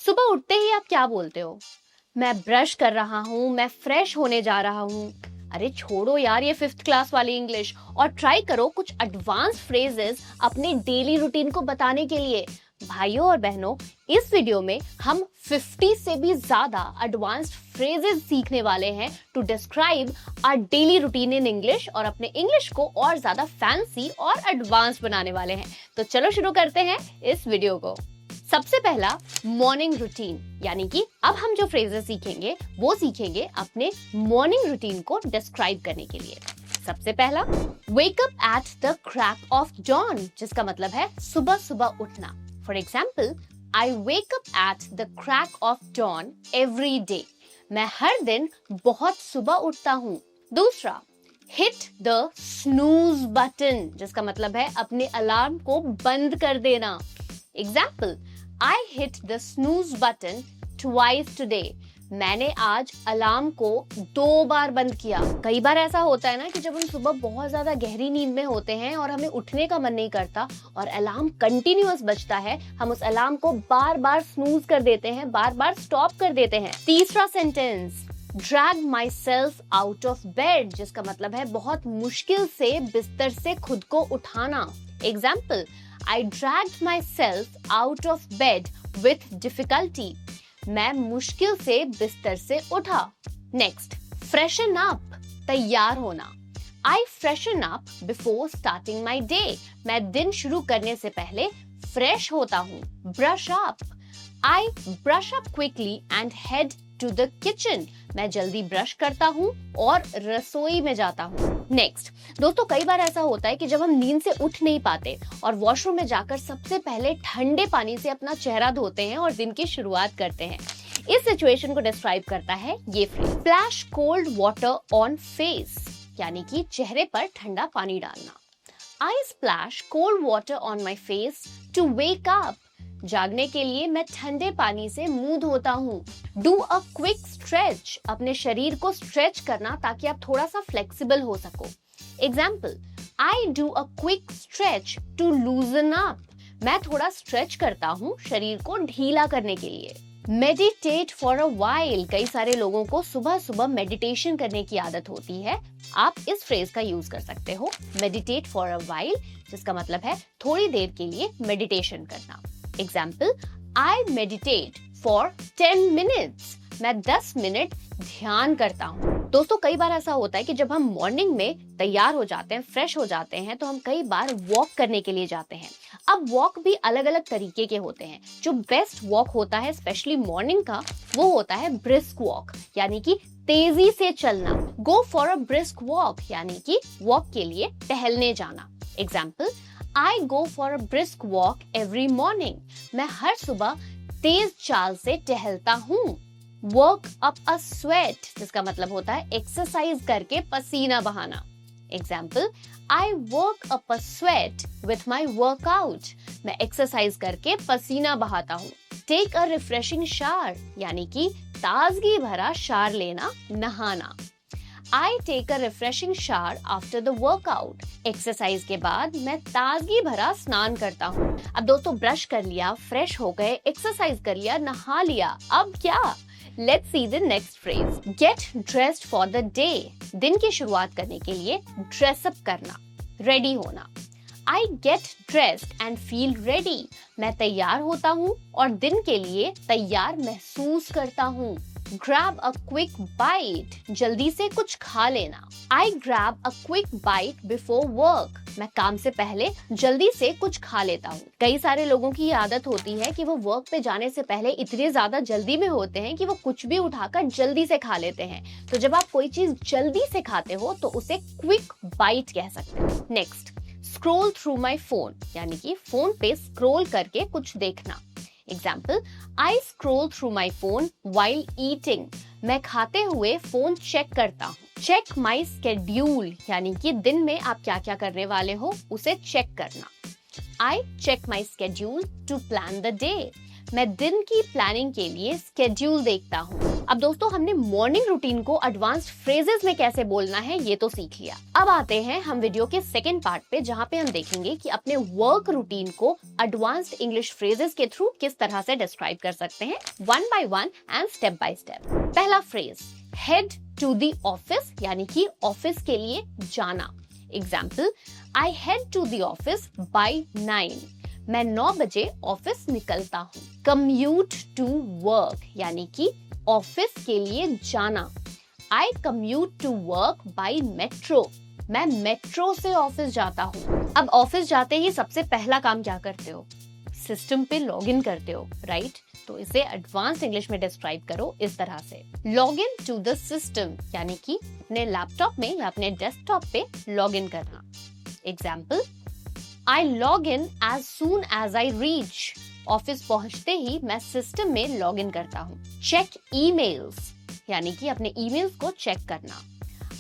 सुबह उठते ही आप क्या बोलते हो? मैं ब्रश कर रहा हूँ, मैं फ्रेश होने जा रहा हूँ। अरे छोड़ो यार ये 5th क्लास वाली इंग्लिश और ट्राई करो कुछ एडवांस फ्रेजेस अपने डेली रूटीन को बताने के लिए। भाइयों और बहनों, इस वीडियो में हम 50 से भी ज्यादा एडवांस्ड फ्रेजेस सीखने वाले हैं to describe our daily routine in English और अपने इंग्लिश को और ज्यादा फैंसी और एडवांस बनाने वाले हैं। तो चलो शुरू करते हैं इस वीडियो को। सबसे पहला मॉर्निंग रूटीन, यानी कि अब हम जो फ्रेजेस सीखेंगे वो सीखेंगे अपने मॉर्निंग रूटीन को डिस्क्राइब करने के लिए। सबसे पहला, wake up at the crack of dawn, जिसका मतलब है सुबह सुबह उठना। For example, I wake up at the crack of dawn every day. मैं हर दिन बहुत सुबह उठता हूँ। दूसरा, हिट द स्नूज बटन, जिसका मतलब है अपने अलार्म को बंद कर देना। Example, I hit the snooze button twice today. मैंने आज अलार्म को 2 बार बंद किया। कई बार ऐसा होता है ना कि जब हम सुबह बहुत ज्यादा गहरी नींद में होते हैं और हमें उठने का मन नहीं करता और अलार्म कंटिन्यूअस बजता है, हम उस अलार्म को बार बार स्नूज कर देते हैं, बार बार स्टॉप कर देते हैं। तीसरा sentence, drag my self out of bed, जिसका मतलब है बहुत मुश्किल से बिस्तर से खुद को उठाना। Example, I dragged myself out of bed with difficulty. मैं मुश्किल से बिस्तर से उठा। Next, freshen up, तैयार होना। I freshen up before starting my day. मैं दिन शुरू करने से पहले फ्रेश होता हूँ। Brush up. I brush up quickly and head to the kitchen. मैं जल्दी ब्रश करता हूँ और रसोई में जाता हूँ। नेक्स्ट, दोस्तों कई बार ऐसा होता है कि जब हम नींद से उठ नहीं पाते और वॉशरूम में जाकर सबसे पहले ठंडे पानी से अपना चेहरा धोते हैं और दिन की शुरुआत करते हैं। इस सिचुएशन को डिस्क्राइब करता है ये phrase, splash cold water on face, यानी कि चेहरे पर ठंडा पानी डालना। I splash cold water on my face to wake up. जागने के लिए मैं ठंडे पानी से मुंह धोता हूँ। डू अ क्विक स्ट्रेच, अपने शरीर को स्ट्रेच करना ताकि आप थोड़ा सा फ्लेक्सिबल हो सको। Example, I do a quick stretch to loosen up. मैं थोड़ा स्ट्रेच करता हूँ शरीर को ढीला करने के लिए। मेडिटेट फॉर अ व्हाइल, कई सारे लोगों को सुबह सुबह मेडिटेशन करने की आदत होती है। आप इस फ्रेज का यूज कर सकते हो, मेडिटेट फॉर अ व्हाइल, जिसका मतलब है थोड़ी देर के लिए मेडिटेशन करना। Example, I meditate for 10 minutes. मैं 10 मिनट ध्यान करता हूँ। दोस्तों कई बार ऐसा होता है कि जब हम मॉर्निंग में तैयार हो जाते हैं, फ्रेश हो जाते हैं, तो हम कई बार वॉक करने के लिए जाते हैं। अब वॉक भी अलग अलग तरीके के होते हैं। जो बेस्ट वॉक होता है स्पेशली मॉर्निंग का, वो होता है ब्रिस्क वॉक, यानी कि तेजी से चलना। गो फॉर अ ब्रिस्क वॉक, यानी कि वॉक के लिए टहलने जाना। Example, I go for a brisk walk every morning. मैं हर सुबह तेज चाल से टहलता हूँ। Work up a sweat, जिसका मतलब होता है एक्सरसाइज करके पसीना बहाना। Example, I work up a sweat with my workout. मैं एक्सरसाइज करके पसीना बहाता हूँ। Take a refreshing shower, यानी कि ताजगी भरा शार लेना, नहाना। I take a refreshing shower after the workout. Exercise के बाद मैं ताजगी भरा स्नान करता हूँ। अब दोस्तों ब्रश कर लिया, फ्रेश हो गए, एक्सरसाइज कर लिया, नहा लिया, अब क्या? Let's see the next phrase. Get dressed for the day. दिन की शुरुआत करने के लिए ड्रेसअप करना, रेडी होना। I get dressed and feel ready. मैं तैयार होता हूँ और दिन के लिए तैयार महसूस करता हूँ। Grab a quick bite, जल्दी से कुछ खा लेना। I grab a quick bite before work. मैं काम से पहले जल्दी से कुछ खा लेता हूँ। कई सारे लोगों की आदत होती है कि वो वर्क पे जाने से पहले इतने ज्यादा जल्दी में होते हैं कि वो कुछ भी उठाकर जल्दी से खा लेते हैं। तो जब आप कोई चीज जल्दी से खाते हो तो उसे क्विक बाइट कह सकते हो। Next, scroll through my phone, यानी कि फोन पे स्क्रॉल करके कुछ देखना। Example, I scroll through my phone while eating. मैं खाते हुए फोन चेक करता हूँ। चेक माई स्केड्यूल, यानी कि दिन में आप क्या क्या करने वाले हो उसे चेक करना। I check my schedule to plan the day. मैं दिन की प्लानिंग के लिए स्केड्यूल देखता हूँ। अब दोस्तों हमने मॉर्निंग रूटीन को एडवांस्ड फ्रेजेस में कैसे बोलना है ये तो सीख लिया। अब आते हैं हम वीडियो के सेकंड पार्ट पे, जहाँ पे हम देखेंगे कि अपने वर्क रूटीन को एडवांस्ड इंग्लिश फ्रेजेस के थ्रू किस तरह से डिस्क्राइब कर सकते हैं, one by one and step by step. पहला phrase, head to the office, यानी कि ऑफिस के लिए जाना। Example, I head to the office by 9। मैं 9 बजे ऑफिस निकलता हूँ। कम्यूट टू वर्क, यानी कि ऑफिस के लिए जाना। I commute to work by metro. मैं मेट्रो से ऑफिस जाता हूँ। अब ऑफिस जाते ही सबसे पहला काम क्या करते हो? सिस्टम पे लॉग इन करते हो, राइट? तो इसे एडवांस इंग्लिश में डिस्क्राइब करो इस तरह से, log in to the system, यानी कि अपने लैपटॉप में या अपने डेस्कटॉप पे लॉग इन करना। Example, I log in as soon as I reach. Office पहुंचते ही मैं सिस्टम में लॉग इन करता हूँ। चेक ईमेल्स, यानी कि अपने ईमेल्स को चेक करना।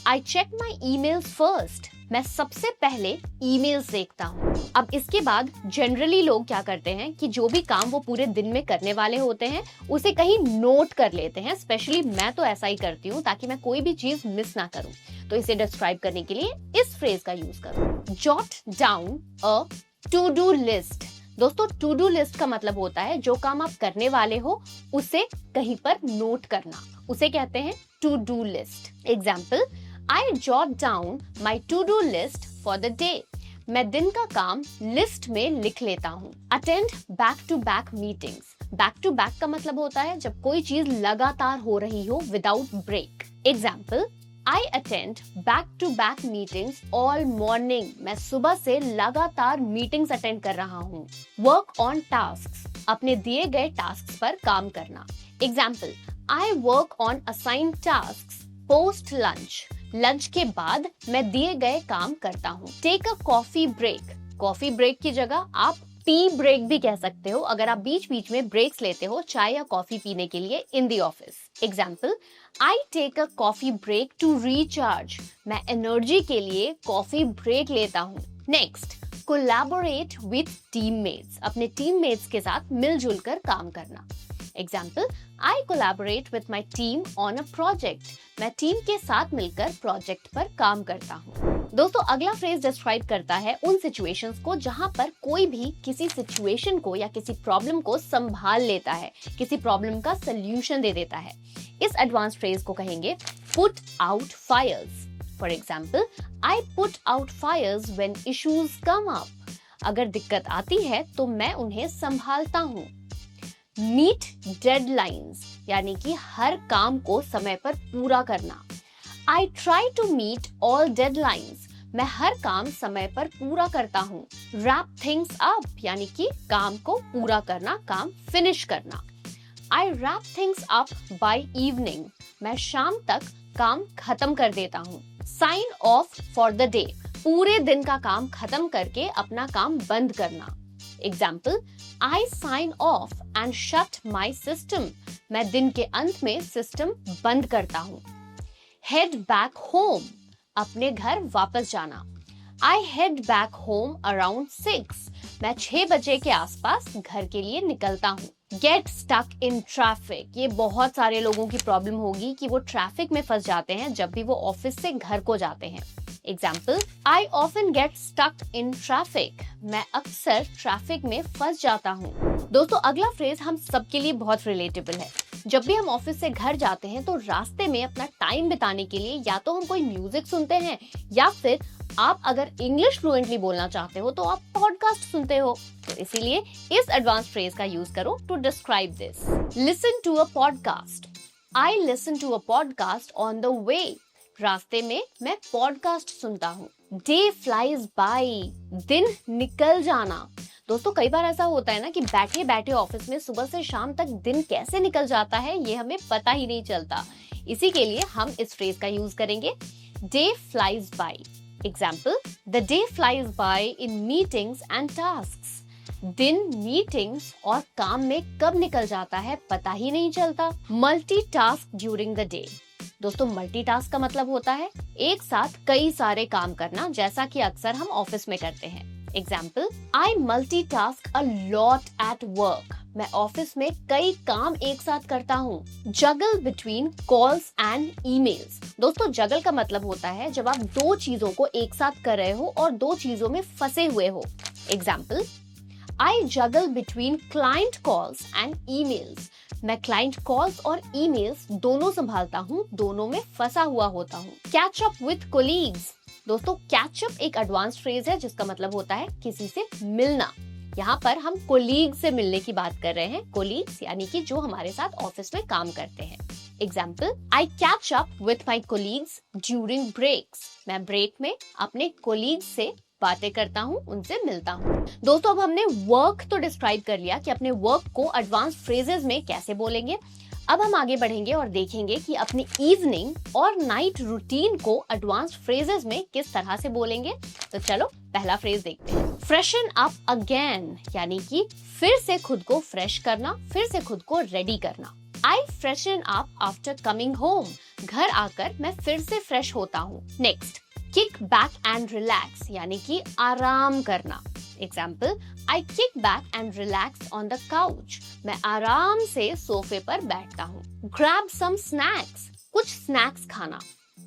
I check my emails first. मैं सबसे पहले ईमेल्स देखता हूँ। अब इसके बाद जनरली लोग क्या करते हैं कि जो भी काम वो पूरे दिन में करने वाले होते हैं उसे कहीं नोट कर लेते हैं। स्पेशली मैं तो ऐसा ही करती हूँ ताकि मैं कोई भी चीज मिस ना करूँ। तो इसे डिस्क्राइब करने के लिए इस फ्रेज का यूज करो, jot down a to do list. दोस्तों टू डू लिस्ट का मतलब होता है जो काम आप करने वाले हो उसे कहीं पर नोट करना, उसे कहते हैं to do list. Example, I jot down my to do list for the day. मैं दिन का काम लिस्ट में लिख लेता हूँ। Attend back to back meetings. Back to back का मतलब होता है जब कोई चीज लगातार हो रही हो without break. Example, I attend back-to-back meetings all morning. मैं सुबह से लगातार मीटिंग्स अटेंड कर रहा हूँ। Work on tasks, अपने दिए गए टास्क पर काम करना। Example, I work on assigned tasks post lunch. Lunch के बाद मैं दिए गए काम करता हूँ। Take a coffee break. Coffee break की जगह आप टी ब्रेक भी कह सकते हो अगर आप बीच बीच में ब्रेक्स लेते हो चाय या कॉफी पीने के लिए in the office. Example, I take a coffee break to recharge. मैं एनर्जी के लिए कॉफी ब्रेक लेता हूँ। Next, collaborate with teammates. अपने टीममेट्स के साथ मिलजुल कर काम करना। Example, I collaborate with my team on a project. मैं टीम के साथ मिलकर प्रोजेक्ट पर काम करता हूँ। दोस्तों अगला फ्रेज डिस्क्राइब करता है उन सिचुएशंस को जहां पर कोई भी किसी सिचुएशन को या किसी प्रॉब्लम को संभाल लेता है, किसी प्रॉब्लम का सल्यूशन दे देता है। इस एडवांस फ्रेज को कहेंगे put out fires. For example, I put out fires when issues come up. अगर दिक्कत आती है तो मैं उन्हें संभालता हूँ। मीट डेडलाइंस, यानी कि हर काम को समय पर पूरा करना। I try to meet all deadlines. मैं हर काम समय पर पूरा करता हूँ। Wrap things up, यानी कि काम को पूरा करना, काम फिनिश करना। I wrap things up by evening. मैं शाम तक काम खत्म कर देता हूँ। Sign off for the day. पूरे दिन का काम खत्म करके अपना काम बंद करना। Example, I sign off and shut my system. मैं दिन के अंत में सिस्टम बंद करता हूँ। Head back home, अपने घर वापस जाना। I head back home around 6. मैं 6 बजे के आसपास घर के लिए निकलता हूँ। Get stuck in traffic, ये बहुत सारे लोगों की प्रॉब्लम होगी कि वो ट्रैफिक में फंस जाते हैं जब भी वो ऑफिस से घर को जाते हैं। Example, I often get stuck in traffic. मैं अक्सर ट्रैफिक में फंस जाता हूँ। दोस्तों अगला फ्रेज हम सबके लिए बहुत रिलेटेबल है। जब भी हम ऑफिस से घर जाते हैं तो रास्ते में अपना टाइम बिताने के लिए या तो हम कोई म्यूजिक सुनते हैं या फिर आप अगर इंग्लिश फ्लुएंटली बोलना चाहते हो तो आप पॉडकास्ट सुनते हो। तो इसीलिए इस एडवांस फ्रेज का यूज करो to describe this. Listen to a podcast. I listen to a podcast on the way. रास्ते में मैं पॉडकास्ट सुनता हूँ। डे फ्लाइज बाय, दिन निकल जाना। दोस्तों कई बार ऐसा होता है ना कि बैठे बैठे ऑफिस में सुबह से शाम तक दिन कैसे निकल जाता है ये हमें पता ही नहीं चलता। इसी के लिए हम इस फ्रेज का यूज करेंगे, day flies by. Example, the day flies by in meetings and tasks. दिन मीटिंग्स और काम में कब निकल जाता है पता ही नहीं चलता। Multitask during the day. दोस्तों मल्टीटास्क का मतलब होता है एक साथ कई सारे काम करना, जैसा कि अक्सर हम ऑफिस में करते हैं। Example, I multitask a lot at work. मैं ऑफिस में कई काम एक साथ करता हूँ। जगल बिटवीन कॉल्स एंड ईमेल्स। दोस्तों, जगल का मतलब होता है जब आप दो चीजों को एक साथ कर रहे हो और दो चीजों में फंसे हुए हो। Example, I juggle between client calls and emails. मैं क्लाइंट कॉल्स और ईमेल्स दोनों संभालता हूँ, दोनों में फंसा हुआ होता हूँ। Catch up with colleagues. दोस्तों, कैच अप एक एडवांस फ्रेज है जिसका मतलब होता है किसी से मिलना। यहाँ पर हम कोलीग से मिलने की बात कर रहे हैं। कोलीग्स यानी कि जो हमारे साथ ऑफिस में काम करते हैं। Example, I catch up with my colleagues during breaks. मैं ब्रेक में अपने कोलीग्स से बातें करता हूँ, उनसे मिलता हूँ। दोस्तों, अब हमने वर्क तो डिस्क्राइब कर लिया कि अपने वर्क को एडवांस फ्रेजेस में कैसे बोलेंगे। अब हम आगे बढ़ेंगे और देखेंगे कि अपनी इवनिंग और नाइट रूटीन को एडवांस फ्रेजेस में किस तरह से बोलेंगे। तो चलो पहला फ्रेज देखते हैं। फ्रेशन अप अगेन, यानी कि फिर से खुद को फ्रेश करना, फिर से खुद को रेडी करना। I freshen up after coming home. घर आकर मैं फिर से फ्रेश होता हूँ। Next, kick back and relax, यानी कि आराम करना। Example, I kick back and relax on the couch. मैं आराम से सोफे पर बैठता हूँ। ग्रैब सम स्नैक्स, कुछ स्नैक्स खाना।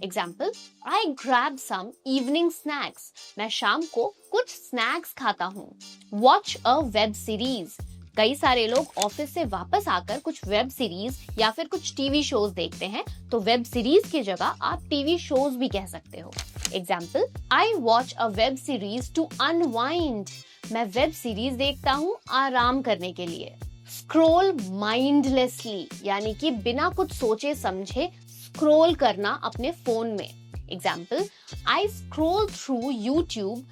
Example, I grab some evening snacks. मैं शाम को कुछ स्नैक्स खाता हूँ। Watch a web series. कई सारे लोग ऑफिस से वापस आकर कुछ वेब सीरीज या फिर कुछ टीवी शोज देखते हैं, तो वेब सीरीज की जगह आप टीवी शोज भी कह सकते हो। Example, I watch a web series to unwind. मैं वेब सीरीज देखता हूँ आराम करने के लिए। स्क्रोल माइंडलेसली, यानी कि बिना कुछ सोचे समझे स्क्रोल करना अपने फोन में। Example, I scroll through YouTube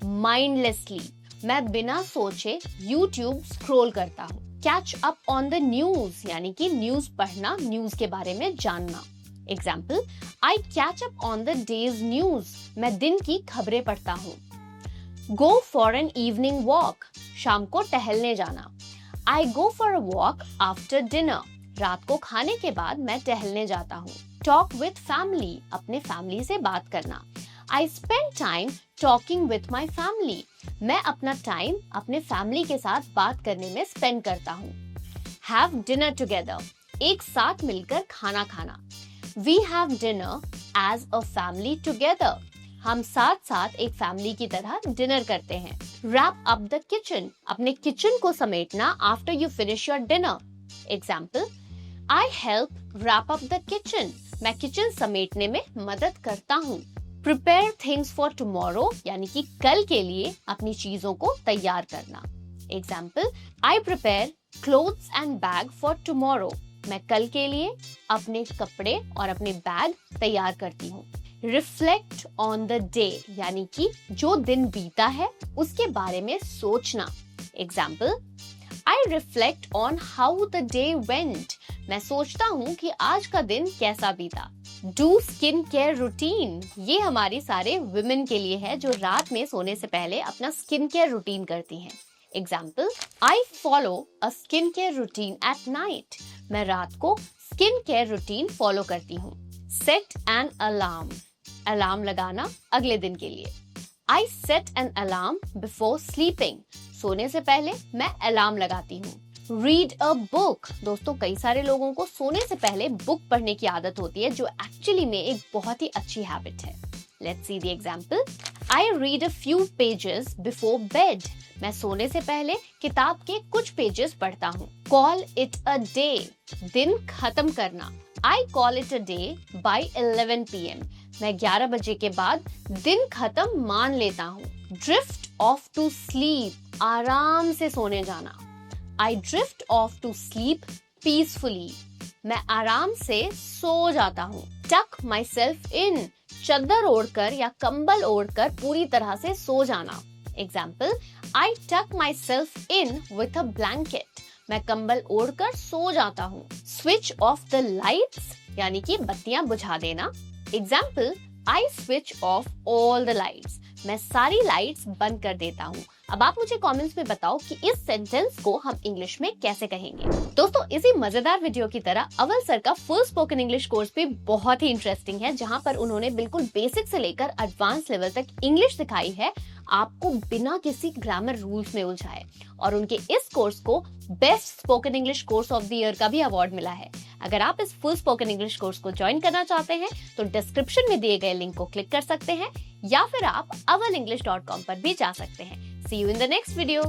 mindlessly. मैं बिना सोचे यूट्यूब स्क्रोल करता हूँ। Catch up on the news, यानी कि न्यूज पढ़ना, न्यूज के बारे में जानना। Example, I catch up on the day's news. मैं दिन की खबरें पढ़ता हूँ। Go for an evening walk, शाम को टहलने जाना। I go for a walk after dinner. रात को खाने के बाद मैं टहलने जाता हूँ। टॉक विथ फैमिली, अपने फैमिली से बात करना। I spend time talking with my family. मैं अपना टाइम अपने फैमिली के साथ बात करने में स्पेंड करता हूँ। हैव डिनर टुगेदर, एक साथ मिलकर खाना खाना। We have dinner as a family together. हम साथ साथ एक फैमिली की तरह डिनर करते हैं। रैप अप द किचन, अपने किचन को समेटना after you finish your dinner. Example, I help wrap up the kitchen. मैं किचन समेटने में मदद करता हूँ। प्रिपेयर थिंग्स फॉर टुमारो, यानी कि कल के लिए अपनी चीजों को तैयार करना। Example, I prepare clothes and bag for tomorrow. मैं कल के लिए अपने कपड़े और अपने बैग तैयार करती हूँ। रिफ्लेक्ट ऑन द डे, यानी कि जो दिन बीता है उसके बारे में सोचना। Example, I reflect on how the day went. मैं सोचता हूँ कि आज का दिन कैसा बीता। डू स्किन केयर रूटीन, ये हमारी सारे वुमेन के लिए है जो रात में सोने से पहले अपना स्किन केयर रूटीन करती हैं। Example, I follow a skin care routine at night. मैं रात को स्किन केयर रूटीन फॉलो करती हूँ। सेट एन अलार्म, अलार्म लगाना अगले दिन के लिए। I set an alarm before sleeping. सोने से पहले मैं अलार्म लगाती हूँ। रीड अ बुक, दोस्तों कई सारे लोगों को सोने से पहले बुक पढ़ने की आदत होती है जो एक्चुअली में एक बहुत ही अच्छी हैबिट है। Let's see the example. I read a few pages before bed. मैं सोने से पहले किताब के कुछ पेजेस पढ़ता हूँ। कॉल इट अ डे, दिन खत्म करना। I call it a day by 11 PM। मैं 11 बजे के बाद दिन खत्म मान लेता हूँ। ड्रिफ्ट ऑफ टू स्लीप, आराम से सोने जाना। I drift off to sleep peacefully. मैं आराम से सो जाता हूँ। टक माई सेल्फ इन, चादर ओढ़कर या कंबल ओढ़कर पूरी तरह से सो जाना। एग्जाम्पल, आई टक my self in with a blanket. मैं कंबल ओढ़कर सो जाता हूँ। स्विच ऑफ द लाइट्स, यानी कि बत्तियां बुझा देना। Example, I switch off all the lights. मैं सारी लाइट्स बंद कर देता हूँ। अब आप मुझे कमेंट्स में बताओ कि इस सेंटेंस को हम इंग्लिश में कैसे कहेंगे। दोस्तों, इसी मजेदार वीडियो की तरह अव्वल सर का फुल स्पोकन इंग्लिश कोर्स भी बहुत ही इंटरेस्टिंग है, जहाँ पर उन्होंने बिल्कुल बेसिक से लेकर एडवांस लेवल तक इंग्लिश सिखाई है, आपको बिना किसी ग्रामर रूल्स में उलझाए। और उनके इस कोर्स को best spoken English course of the year का भी अवार्ड मिला है। अगर आप इस फुल स्पोकन इंग्लिश कोर्स को ज्वाइन करना चाहते हैं तो डिस्क्रिप्शन में दिए गए लिंक को क्लिक कर सकते हैं, या फिर आप awalenglish.com पर भी जा सकते हैं। See you in the next video.